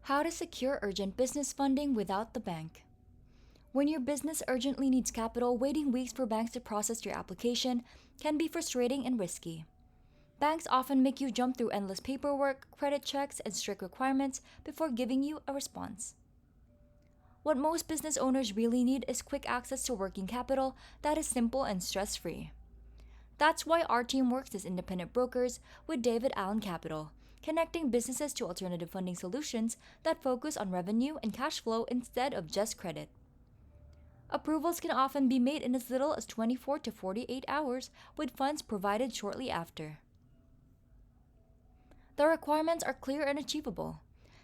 How to secure urgent business funding without the bank. When your business urgently needs capital, waiting weeks for banks to process your application can be frustrating and risky. Banks often make you jump through endless paperwork, credit checks, and strict requirements before giving you a response. What most business owners really need is quick access to working capital that is simple and stress-free. That's why our team works as independent brokers with David Allen Capital, connecting businesses to alternative funding solutions that focus on revenue and cash flow instead of just credit. Approvals can often be made in as little as 24 to 48 hours, with funds provided shortly after. The requirements are clear and achievable.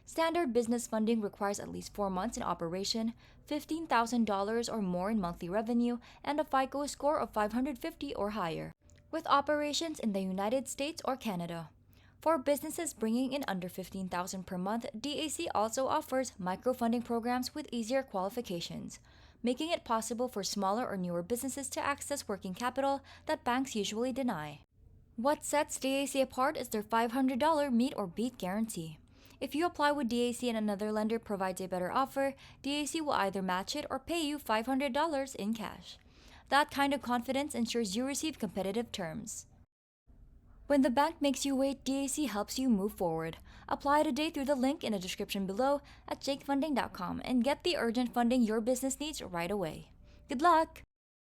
Standard business funding requires at least 4 months in operation, $15,000 or more in monthly revenue, and a FICO score of 550 or higher, with operations in the United States or Canada. For businesses bringing in under $15,000 per month, DAC also offers microfunding programs with easier qualifications, making it possible for smaller or newer businesses to access working capital that banks usually deny. What sets DAC apart is their $500 meet or beat guarantee. If you apply with DAC and another lender provides a better offer, DAC will either match it or pay you $500 in cash. That kind of confidence ensures you receive competitive terms. When the bank makes you wait, DAC helps you move forward. Apply today through the link in the description below at jakefunding.com and get the urgent funding your business needs right away. Good luck!